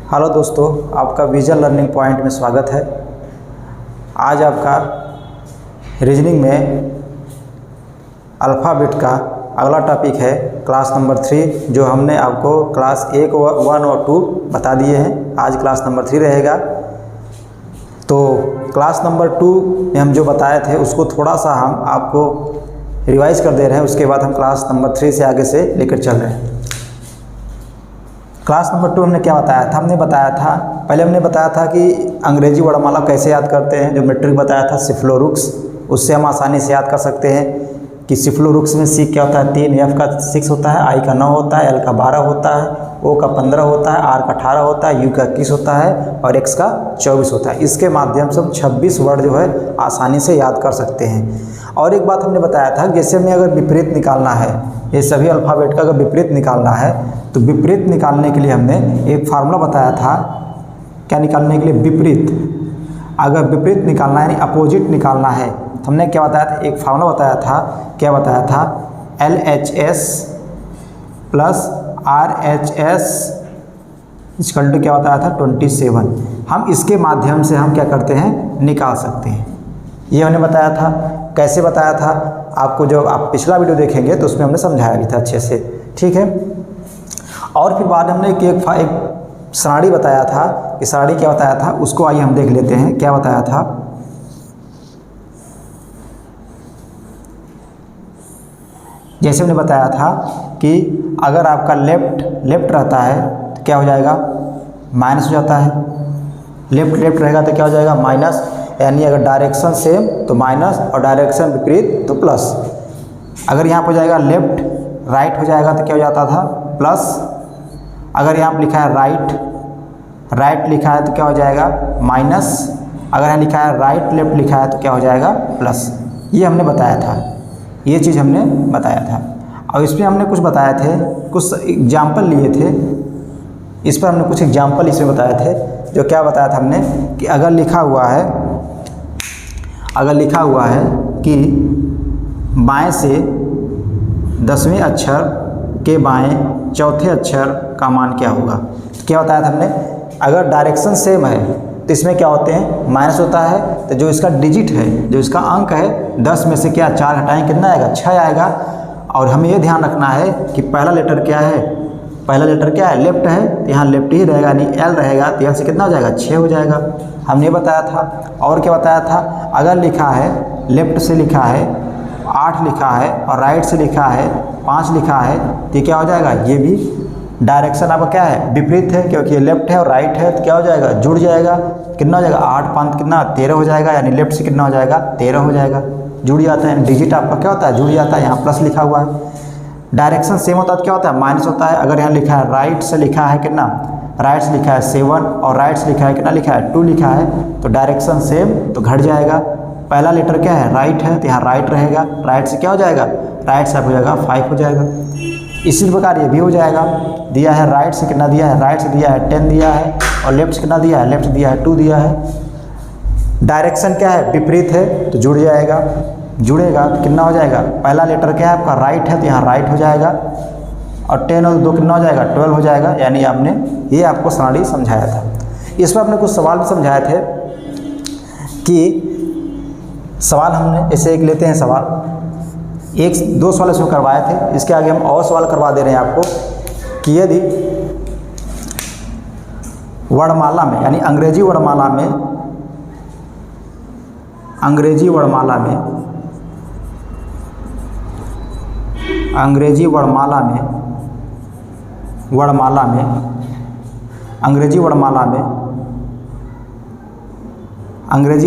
Hello दोस्तों, आपका vision learning point में स्वागत है। आज आपका रीजनिंग में अल्फ़ाबेट का अगला टॉपिक है क्लास नंबर 3, जो हमने आपको क्लास 1, 1 और 2 बता दिए हैं। आज क्लास नंबर 3 रहेगा। तो क्लास नंबर 2 में हम जो बताए थे उसको थोड़ा सा हम आपको रिवाइज कर दे रहे हैं। उसके बाद हम क्लास नंबर 3 से आगे से लेकर चल रहे हैं। क्लास नंबर 2 हमने क्या बताया था? पहले हमने बताया था कि अंग्रेजी वर्णमाला कैसे याद करते हैं। जो मेट्रिक बताया था सिफ्लोरुक्स, उससे हम आसानी से याद कर सकते हैं कि सिफ्लोरुक्स में सी क्या होता है 3, एफ का 6 होता है, आई का 9 होता है, एल का 12 होता है, ओ का 15 होता है, आर का 18 होता है, यू का 21 होता है और एक्स का 24 होता है। इसके माध्यम से हम 26 वर्ड जो है आसानी से याद कर सकते हैं। और एक बात हमने बताया था, जैसे हमें अगर विपरीत निकालना है, ये सभी अल्फ़ाबेट का अगर विपरीत निकालना है तो विपरीत निकालने के लिए हमने एक फार्मूला बताया था। क्या निकालने के लिए? विपरीत। अगर विपरीत निकालना है यानी अपोजिट निकालना है तो हमने क्या बताया था? एक फार्मूला बताया था। क्या बताया था? LHS plus RHS equal to क्या बताया था? 27। हम इसके माध्यम से हम क्या करते हैं? निकाल सकते हैं। ये हमने बताया था। कैसे बताया था? आपको जो आप पिछला वीडियो देखेंगे तो उसमें हमने समझाया भी था अच्छे से, ठीक है। और फिर बाद हमने एक सारणी बताया था कि सारणी क्या बताया था उसको आइए हम देख लेते हैं। क्या बताया था? जैसे हमने बताया था कि अगर आपका लेफ्ट रहता है तो क्या हो जाएगा? माइनस हो जाता है। लेफ्ट रहेगा तो क्या हो जाएगा? माइनस। यानी अगर डायरेक्शन सेम तो माइनस और डायरेक्शन विपरीत तो प्लस। अगर यहाँ पर हो जाएगा लेफ्ट, राइट हो जाएगा तो क्या हो जाता था? प्लस। अगर यहाँ पर लिखा है राइट लिखा है तो क्या हो जाएगा? माइनस। अगर यहाँ लिखा है राइट लेफ्ट लिखा है तो क्या हो जाएगा? प्लस। ये हमने बताया था, ये चीज़ हमने बताया था। और इसमें हमने कुछ बताए थे, कुछ एग्जाम्पल लिए थे। इस पर हमने कुछ एग्जाम्पल इसमें बताए थे। जो क्या बताया था हमने कि अगर लिखा हुआ है कि बाएं से 10वें अक्षर के बाएं चौथे अक्षर का मान क्या होगा। तो क्या बताया था हमने? अगर डायरेक्शन सेम है तो इसमें क्या होते हैं? माइनस होता है। तो जो इसका डिजिट है, जो इसका अंक है, 10 में से क्या 4 हटाएं, कितना आएगा? 6 आएगा। और हमें ये ध्यान रखना है कि पहला लेटर क्या है? लेफ्ट है तो यहाँ लेफ्ट ही रहेगा, यानी एल रहेगा तो यहाँ से कितना हो जाएगा? 6 हो जाएगा। हमने बताया था। और क्या बताया था? अगर लिखा है लेफ्ट से लिखा है 8 लिखा है और राइट से लिखा है 5 लिखा है तो क्या हो जाएगा? ये भी डायरेक्शन आपका क्या है? विपरीत है, क्योंकि ये लेफ्ट है और राइट है तो क्या हो जाएगा? जुड़ जाएगा। कितना हो जाएगा? 8 5 कितना? 13 हो जाएगा। यानी लेफ्ट से कितना हो जाएगा? 13 हो जाएगा। जुड़ जाता है, डिजिट आपका क्या होता है? जुड़ जाता है। यहाँ प्लस लिखा हुआ है। डायरेक्शन सेम होता है तो क्या होता है? माइनस होता है। अगर यहाँ लिखा है राइट से लिखा है कितना? राइट से लिखा है 7 और राइट से लिखा है कितना? लिखा है 2 लिखा है, तो डायरेक्शन सेम तो घट जाएगा। पहला लेटर क्या है? राइट है तो यहाँ राइट रहेगा। राइट से क्या हो जाएगा? राइट से हो जाएगा 5 हो जाएगा। इसी प्रकार ये भी हो जाएगा। दिया है राइट से कितना दिया है? राइट से दिया है 10 दिया है और लेफ्ट से कितना दिया है? लेफ्ट से दिया है 2 दिया है। डायरेक्शन क्या है? विपरीत है तो जुड़ जाएगा। जुड़ेगा तो कितना हो जाएगा? पहला लेटर क्या है आपका? राइट है तो यहाँ राइट हो जाएगा और 10 और 2 कितना हो जाएगा? 12 हो जाएगा। यानी आपने ये आपको सारणी समझाया था। इस पर आपने कुछ सवाल भी समझाए थे कि सवाल हमने ऐसे एक लेते हैं सवाल, 1-2 सवाल इसमें करवाए थे। इसके आगे हम और सवाल करवा दे रहे हैं आपको कि यदि वर्णमाला में यानी अंग्रेजी वर्णमाला में अंग्रेजी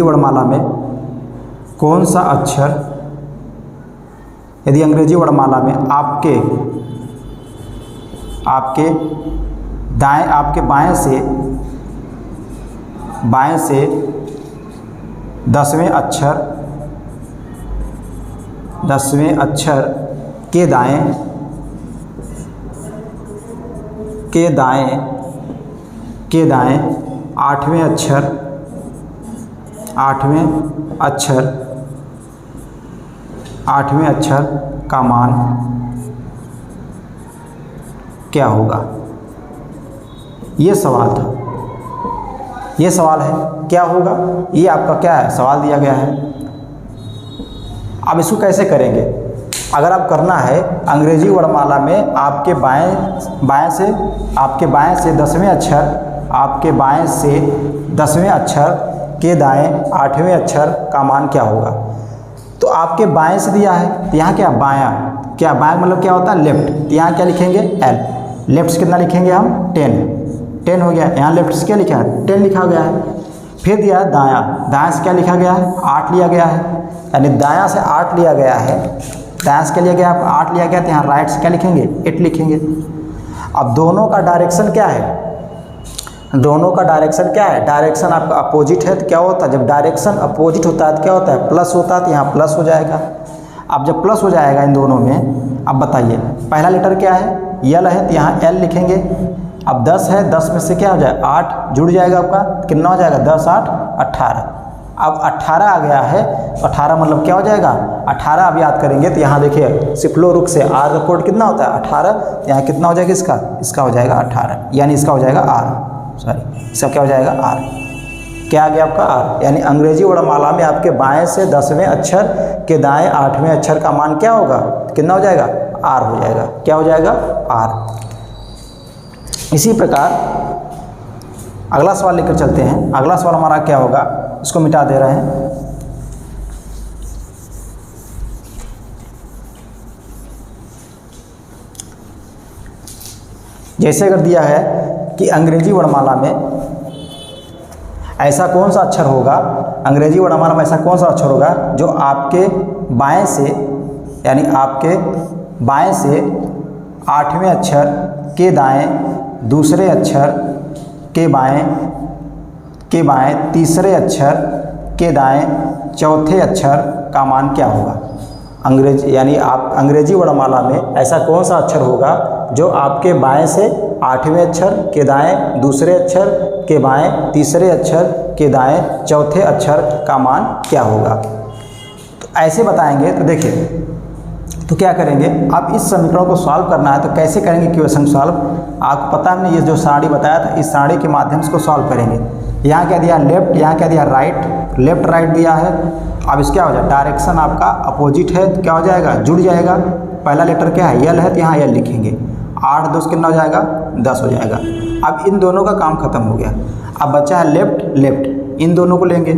वर्णमाला में कौन सा अक्षर, यदि अंग्रेजी वर्णमाला में आपके बाएं से 10वें अक्षर के दाएं 8वें अक्षर का मान क्या होगा। ये सवाल था। ये सवाल है, क्या होगा, ये आपका क्या है, सवाल दिया गया है। अब इसको कैसे करेंगे, अगर आप करना है अंग्रेजी वर्णमाला में आपके बाएं से 10वें अक्षर, आपके बाएं से 10वें अक्षर के दाएं 8वें अक्षर का मान क्या होगा। तो आपके बाएं से दिया है, यहाँ क्या बायां, क्या बायां मतलब क्या होता है लेफ्ट, यहाँ क्या लिखेंगे एल, लेफ्ट से कितना लिखेंगे हम 10 हो गया, यहाँ लेफ्ट से क्या लिखा है 10 लिखा गया है। फिर दिया है दायां से क्या लिखा गया है 8 लिया गया है, यानी दायां से 8 लिया गया है, दायां से क्या लिया गया 8 लिया गया, तो यहाँ राइट से क्या लिखेंगे 8 लिखेंगे। अब दोनों का डायरेक्शन क्या है, दोनों का डायरेक्शन क्या है, डायरेक्शन आपका अपोजिट है, तो क्या होता है जब डायरेक्शन अपोजिट होता है तो क्या होता है प्लस होता है, तो यहाँ प्लस हो जाएगा। अब जब प्लस हो जाएगा इन दोनों में, अब बताइए पहला लेटर क्या है यल है, तो यहाँ एल लिखेंगे। अब 10 है, 10 में से क्या हो जाए 8 जुड़ जाएगा आपका, कितना हो जाएगा 10 8 18। अब 18 आ गया है, तो 18 मतलब क्या हो जाएगा 18। अब याद करेंगे तो यहाँ देखिए सिफ्लो रुख से आर का कोड कितना होता है 18, तो यहाँ कितना हो जाएगा इसका हो जाएगा 18, यानी इसका हो जाएगा इसका क्या हो जाएगा आर। क्या आ गया आपका आर, यानी अंग्रेजी वर्णमाला में आपके बाएं से 10वें अक्षर के दाएं 8वें अक्षर का मान क्या होगा, कितना हो जाएगा आर हो जाएगा, क्या हो जाएगा आर। इसी प्रकार अगला सवाल लेकर चलते हैं। अगला सवाल हमारा क्या होगा, इसको मिटा दे रहे हैं। जैसे अगर दिया है कि अंग्रेजी वर्णमाला में ऐसा कौन सा अक्षर होगा, अंग्रेजी वर्णमाला में ऐसा कौन सा अक्षर होगा जो आपके बाएं से, यानी आपके बाएं से 8वें अक्षर के दाएं दूसरे अक्षर के बाएं तीसरे अक्षर के दाएं चौथे अक्षर का मान क्या होगा। अंग्रेजी यानी आप अंग्रेजी वर्णमाला में ऐसा कौन सा अक्षर होगा जो आपके बाएं से 8वें अक्षर के दाएं दूसरे अक्षर के बाएं तीसरे अक्षर के दाएं चौथे अक्षर का मान क्या होगा। तो ऐसे बताएंगे, तो देखिए तो क्या करेंगे, आप इस समीकरण को सॉल्व करना है तो कैसे करेंगे क्वेश्चन सॉल्व, आपको पता है हमने ये जो सारणी बताया था इस सारणी के माध्यम से इसको सॉल्व करेंगे। यहाँ क्या दिया लेफ्ट, यहाँ क्या दिया राइट, लेफ्ट राइट दिया है। अब इस क्या हो जाए डायरेक्शन आपका अपोजिट है, तो क्या हो जाएगा जुड़ जाएगा। पहला लेटर क्या है यल है, तो यहाँ यल लिखेंगे। 8 2 कितना हो जाएगा 10 हो जाएगा। अब इन दोनों का काम खत्म हो गया, अब बचा है लेफ्ट लेफ्ट, इन दोनों को लेंगे।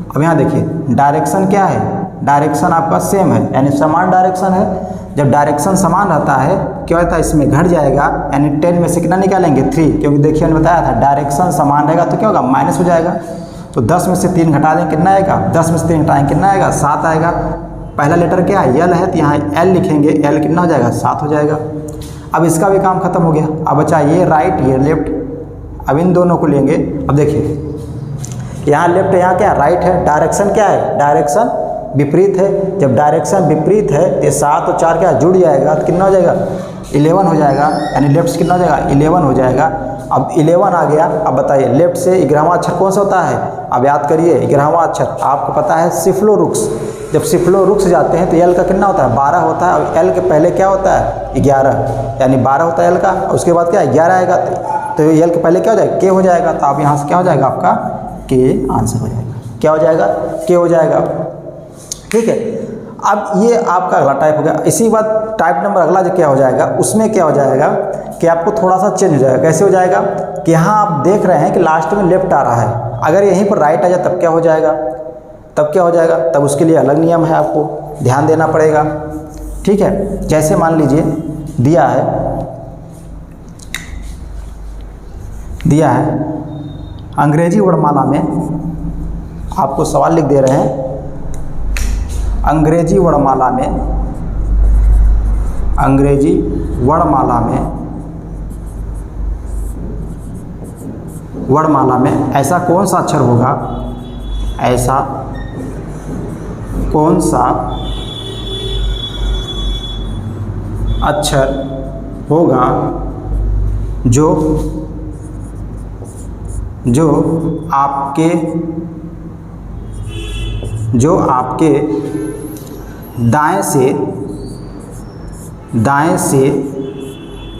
अब यहाँ देखिए डायरेक्शन क्या है, डायरेक्शन आपका सेम है, यानी समान डायरेक्शन है। जब डायरेक्शन समान रहता है क्या होता है इसमें घट जाएगा, यानी 10 में से कितना निकालेंगे 3, क्योंकि देखिए मैंने बताया था डायरेक्शन समान रहेगा तो क्या होगा माइनस हो जाएगा। तो 10 में से 3 घटा दें कितना आएगा, 10 में से 3 घटाएं कितना आएगा 7 आएगा। पहला लेटर क्या है यल है, तो यहाँ एल लिखेंगे, एल कितना हो जाएगा 7 हो जाएगा। अब इसका भी काम खत्म हो गया। अब बचा ये राइट ये लेफ्ट, अब इन दोनों को लेंगे। अब देखिए यहाँ लेफ्ट यहाँ क्या राइट है, डायरेक्शन क्या है डायरेक्शन विपरीत है। जब डायरेक्शन विपरीत है तो 7 और 4 क्या जुड़ जाएगा, तो कितना हो जाएगा 11 हो जाएगा, यानी लेफ्ट से कितना हो जाएगा 11 हो जाएगा। अब 11 आ गया। अब बताइए लेफ्ट से 11वां अक्षर कौन सा होता है, अब याद करिए 11वां अक्षर आपको पता है सिफ्लो रुक्स। जब सिफ्लो रुक्स जाते हैं तो एल का कितना होता है 12 होता है, और एल के पहले क्या होता है 11, यानी 12 होता है एल का, और उसके बाद क्या 11 आएगा, तो एल के पहले क्या हो जाएगा के हो जाएगा। तो अब यहाँ से क्या हो जाएगा आपका के आंसर हो जाएगा, क्या हो जाएगा के हो जाएगा। ठीक है, अब ये आपका अगला टाइप हो गया। इसी बात टाइप नंबर अगला जो क्या हो जाएगा उसमें क्या हो जाएगा कि आपको थोड़ा सा चेंज हो जाएगा। कैसे हो जाएगा कि यहाँ आप देख रहे हैं कि लास्ट में लेफ्ट आ रहा है, अगर यहीं पर राइट आ जाए तब क्या हो जाएगा, तब क्या हो जाएगा, तब उसके लिए अलग नियम है, आपको ध्यान देना पड़ेगा। ठीक है, जैसे मान लीजिए दिया है अंग्रेजी वर्णमाला में, आपको सवाल लिख दे रहे हैं अंग्रेजी वर्णमाला में ऐसा कौन सा अक्षर होगा, ऐसा कौन सा अक्षर होगा जो आपके दाएं से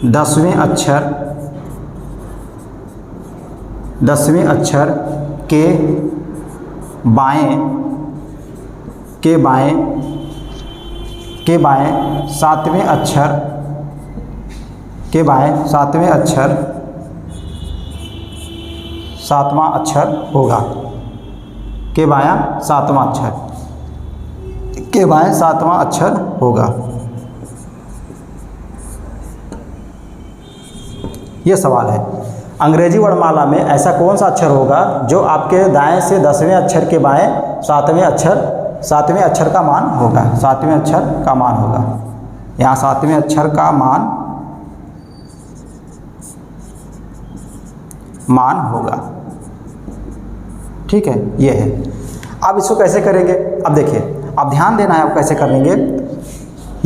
10वें अक्षर 10वें अक्षर के बाएं 7वें अक्षर के बाएं 7वें अक्षर 7वां अक्षर होगा। के बायां 7वां अक्षर, के बाएं 7वां अक्षर होगा। ये सवाल है। अंग्रेजी वर्णमाला में ऐसा कौन सा अक्षर होगा जो आपके दाएं से 10वें अक्षर के बाएं 7वें अक्षर का मान होगा। 7वें अक्षर का मान होगा। यहाँ 7वें अक्षर का मान होगा। ठीक है, ये है। अब इसको कैसे करेंगे? अब देखिए, अब ध्यान देना है आप कैसे करेंगे।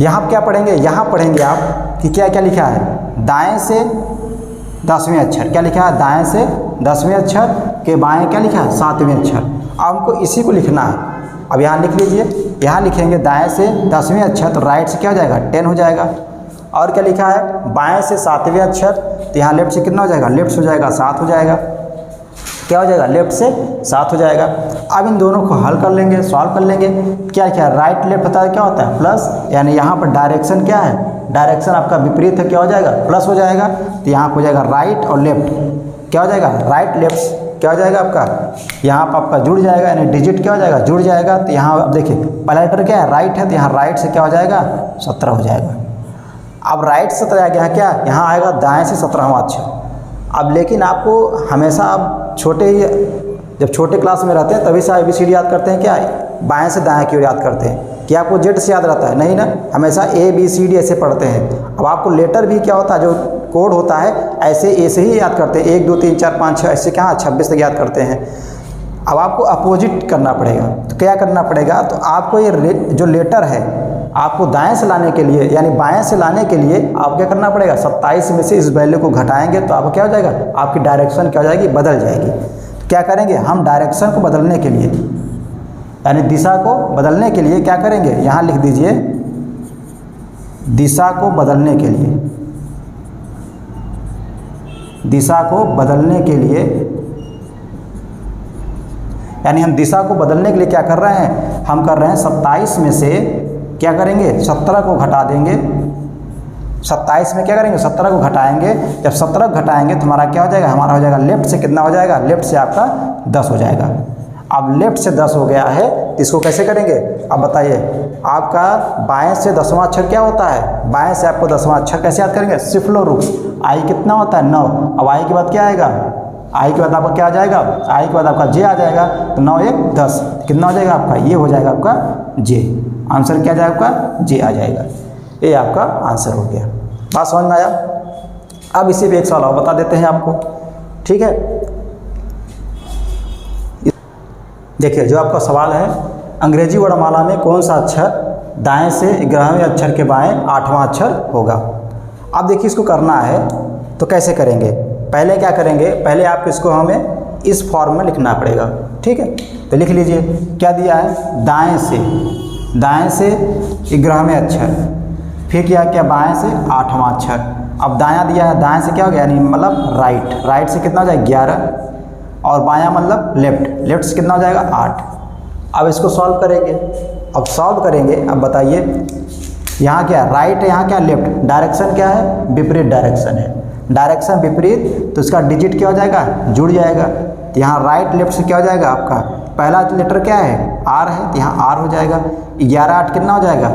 यहाँ क्या पढ़ेंगे? यहाँ पढ़ेंगे आप कि क्या क्या लिखा है। दाएं से 10वें अक्षर क्या लिखा है? दाएं से 10वें अक्षर के बाएं क्या लिखा है? 7वें अक्षर। अब हमको इसी को लिखना है। अब यहाँ लिख लीजिए। यहाँ लिखेंगे दाएं से 10वें अक्षर, तो राइट से क्या हो जाएगा? 10 हो जाएगा। और क्या लिखा है? बाएं से 7वें अक्षर, तो यहाँ लेफ्ट से कितना हो जाएगा? लेफ्ट से हो जाएगा 7 हो जाएगा। क्या हो जाएगा? लेफ्ट से 7 हो जाएगा। अब इन दोनों को हल कर लेंगे, सॉल्व कर लेंगे। क्या क्या राइट लेफ्ट होता है? क्या होता है? प्लस, यानी यहाँ पर डायरेक्शन क्या है? डायरेक्शन आपका विपरीत है, क्या हो जाएगा? प्लस हो जाएगा। तो यहाँ हो जाएगा राइट और लेफ्ट, क्या हो जाएगा? राइट लेफ्ट क्या हो जाएगा आपका? यहाँ पर आपका जुड़ जाएगा, यानी डिजिट क्या हो जाएगा? जुड़ जाएगा। तो यहाँ अब देखिए, पहला लेटर क्या है? राइट है, तो यहाँ राइट से क्या हो जाएगा? 17 हो जाएगा। अब राइट से 17 आ गया क्या? यहाँ आएगा दाएँ से 17वां अक्षर। अब लेकिन आपको हमेशा आप जब छोटे क्लास में रहते हैं तभी से ABCD याद करते हैं क्या? बाएं से दाएं की ओर याद करते हैं। क्या आपको जेड से याद रहता है? नहीं ना, हमेशा ABCD ऐसे पढ़ते हैं। अब आपको लेटर भी क्या होता है, जो कोड होता है ऐसे ही याद करते हैं। 1 2 3 4 5 6 ऐसे क्या 26 तक याद करते हैं। अब आपको अपोजिट करना पड़ेगा। तो क्या करना पड़ेगा? तो आपको ये जो लेटर है आपको दाएं से लाने के लिए, यानी बाएं से लाने के लिए आप क्या करना पड़ेगा? 27 में से इस वैल्यू को घटाएंगे तो आपको क्या हो जाएगा? आपकी डायरेक्शन क्या हो जाएगी? बदल जाएगी। तो क्या करेंगे हम? डायरेक्शन को बदलने के लिए, यानी दिशा को बदलने के लिए क्या करेंगे? यहाँ लिख दीजिए, दिशा को बदलने के लिए, दिशा को बदलने के लिए, यानी हम दिशा को बदलने के लिए क्या कर रहे हैं? हम कर रहे हैं 27 में से क्या करेंगे? 17 को घटा देंगे। 27 में क्या करेंगे? 17 को घटाएंगे। जब 17 को घटाएंगे तो हमारा क्या हो जाएगा? हमारा हो जाएगा लेफ्ट से कितना हो जाएगा? लेफ्ट से आपका 10 हो जाएगा। अब लेफ्ट से 10 हो गया है तो इसको कैसे करेंगे? अब बताइए, आपका बाएं से 10वां अक्षर क्या होता है? बाएं से आपको 10वां अक्षर कैसे याद करेंगे? सिफ्लो रूक्स। आई कितना होता है? 9। अब आई के बाद क्या आएगा? आई के बाद आपका क्या आ जाएगा? आई के बाद आपका जे आ जाएगा। तो 9 1 10 कितना हो जाएगा आपका? ये हो जाएगा आपका जे। आंसर क्या जाएगा आपका? जे आ जाएगा। ये आपका आंसर हो गया। बात समझ में आया? अब इसी पे एक सवाल और बता देते हैं आपको। ठीक है, देखिए जो आपका सवाल है, अंग्रेजी वर्णमाला में कौन सा अक्षर दाएं से 11वें अक्षर के बाएं 8वां अक्षर होगा। अब देखिए इसको करना है तो कैसे करेंगे? पहले क्या करेंगे? पहले आप इसको हमें इस फॉर्म में लिखना पड़ेगा। ठीक है, तो लिख लीजिए। क्या दिया है? दाएं से 11वें अक्षर, फिर क्या बाएं से 8वां अक्षर। अब दायां दिया है, दाएं से क्या हो गया? यानी मतलब राइट से कितना हो जाएगा? 11, और बायां मतलब लेफ्ट से कितना हो जाएगा? 8। अब इसको सॉल्व करेंगे। अब सॉल्व करेंगे, अब बताइए यहाँ क्या राइट है, यहाँ क्या लेफ्ट? डायरेक्शन क्या है? विपरीत डायरेक्शन है। डायरेक्शन विपरीत, तो इसका डिजिट क्या हो जाएगा? जुड़ जाएगा। तो यहाँ राइट लेफ्ट से क्या हो जाएगा? आपका पहला लेटर क्या है? आर है, तो यहाँ आर हो जाएगा। 11 8 कितना हो जाएगा?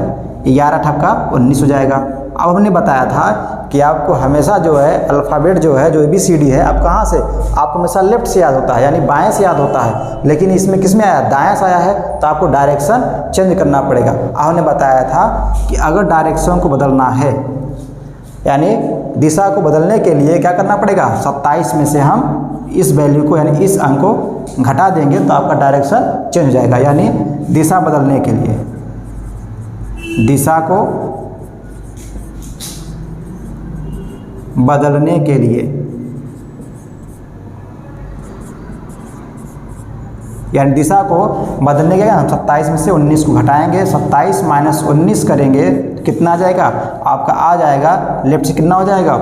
11 8 आपका 19 हो जाएगा। अब हमने बताया था कि आपको हमेशा जो है अल्फ़ाबेट जो है, जो ABCD है, आप कहाँ से? आपको हमेशा लेफ्ट से याद होता है, यानी बाएं से याद होता है। लेकिन इसमें किस में आया? दाएं से आया है, तो आपको डायरेक्शन चेंज करना पड़ेगा। हमने बताया था कि अगर डायरेक्शन को बदलना है, यानी दिशा को बदलने के लिए क्या करना पड़ेगा? 27 में से हम इस वैल्यू को, यानी इस अंक को घटा देंगे तो आपका डायरेक्शन चेंज हो जाएगा। यानी दिशा बदलने के लिए, दिशा को बदलने के लिए, यानी दिशा को बदलने के लिए हम 27 में से 19 को घटाएंगे। 27 माइनस 19 करेंगे तो कितना आ जाएगा? आपका आ जाएगा लेफ्ट से कितना हो जाएगा?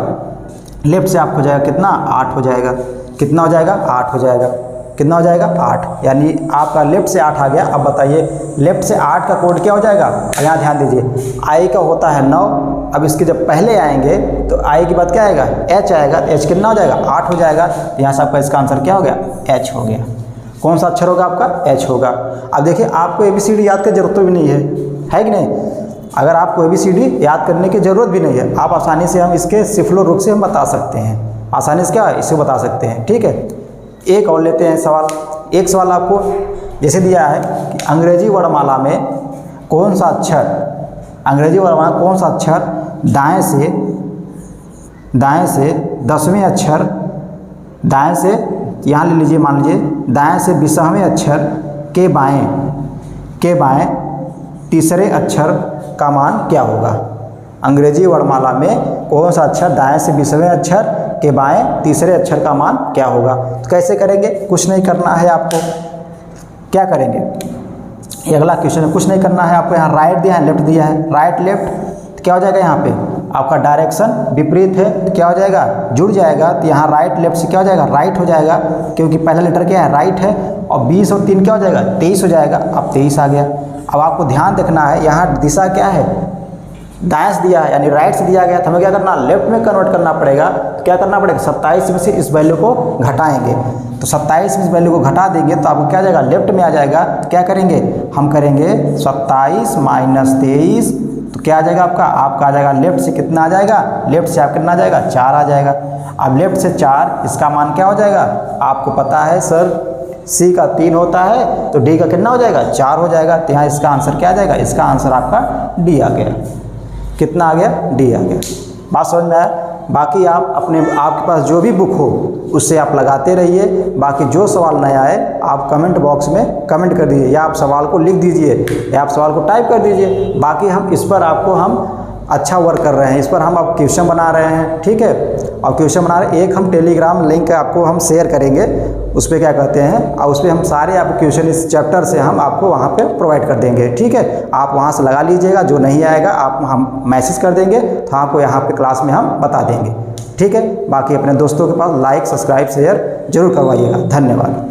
लेफ्ट से आपको हो जाएगा कितना? 8 हो जाएगा। कितना हो जाएगा 8 हो जाएगा। कितना हो जाएगा 8, यानी आपका लेफ्ट से 8 आ गया। अब बताइए लेफ्ट से 8 का कोड क्या हो जाएगा, यहाँ ध्यान दीजिए आई का होता है 9। अब इसके जब पहले आएंगे तो आई के बाद क्या आएगा एच आएगा, एच कितना हो जाएगा 8 हो जाएगा। यहाँ से आपका इसका आंसर क्या हो गया एच हो गया। कौन सा अक्षर होगा आपका एच होगा। अब देखिए आपको ABCD याद की जरूरत भी नहीं है कि नहीं। अगर आपको ABCD याद करने की ज़रूरत भी नहीं है, आप आसानी से हम इसके सिफलो रूप से हम बता सकते हैं, आसानी से क्या इसे बता सकते हैं। ठीक है, एक और लेते हैं सवाल। एक सवाल आपको जैसे दिया है कि अंग्रेजी वर्णमाला में कौन सा अक्षर, अंग्रेजी वर्णमाला कौन सा अक्षर दाएं से 10वें अक्षर, दाएं से यहाँ ले लीजिए, मान लीजिए दाएं से 20वें अक्षर के बाएं तीसरे अक्षर का मान क्या होगा। अंग्रेजी वर्णमाला में कौन सा अक्षर दाएं से 20वें अक्षर के बाएं तीसरे अक्षर का मान क्या होगा। तो कैसे करेंगे, कुछ नहीं करना है आपको, क्या करेंगे ये अगला क्वेश्चन है, कुछ नहीं करना है आपको। यहाँ राइट दिया है लेफ्ट दिया है, राइट लेफ्ट क्या हो जाएगा, यहाँ पे आपका डायरेक्शन विपरीत है तो क्या हो जाएगा जुड़ जाएगा। तो यहाँ राइट लेफ्ट से क्या हो जाएगा राइट हो जाएगा, क्योंकि पहला लेटर क्या है राइट है। और 20 और 3 क्या हो जाएगा 23 हो जाएगा। अब 23 आ गया। अब आपको ध्यान देखना है यहाँ दिशा क्या है दाएं से दिया है, यानी राइट से दिया गया, तो हमें क्या करना लेफ्ट में कन्वर्ट करना पड़ेगा। तो क्या करना पड़ेगा 27 में से इस वैल्यू को घटाएंगे, तो 27 में इस वैल्यू को घटा देंगे तो आपको क्या आ जाएगा लेफ्ट में आ जाएगा। तो क्या करेंगे हम करेंगे 27 माइनस 23, तो क्या आ जाएगा आपका आ जाएगा लेफ्ट से कितना आ जाएगा, लेफ्ट से आप कितना आ जाएगा 4 आ जाएगा। अब लेफ्ट से 4 इसका मान क्या हो जाएगा, आपको पता है सर C का 3 होता है तो D का कितना हो जाएगा 4 हो जाएगा। तो यहाँ इसका आंसर क्या आ जाएगा, इसका आंसर आपका D आ गया। कितना आ गया D आ गया। बात समझ में आया। बाकी आप आपके पास जो भी बुक हो उससे आप लगाते रहिए। बाकी जो सवाल नया आए आप कमेंट बॉक्स में कमेंट कर दीजिए, या आप सवाल को लिख दीजिए, या आप सवाल को टाइप कर दीजिए। बाकी हम इस पर आपको हम अच्छा वर्क कर रहे हैं, इस पर हम अब क्वेश्चन बना रहे हैं। ठीक है, और क्वेश्चन बना रहे हैं, एक हम टेलीग्राम लिंक आपको हम शेयर करेंगे, उस पर क्या कहते हैं और उस पर हम सारे आपको क्वेश्चन इस चैप्टर से हम आपको वहाँ पे प्रोवाइड कर देंगे। ठीक है, आप वहाँ से लगा लीजिएगा, जो नहीं आएगा आप हम मैसेज कर देंगे तो आपको यहाँ पे क्लास में हम बता देंगे। ठीक है, बाकी अपने दोस्तों के पास लाइक सब्सक्राइब शेयर जरूर करवाइएगा। धन्यवाद।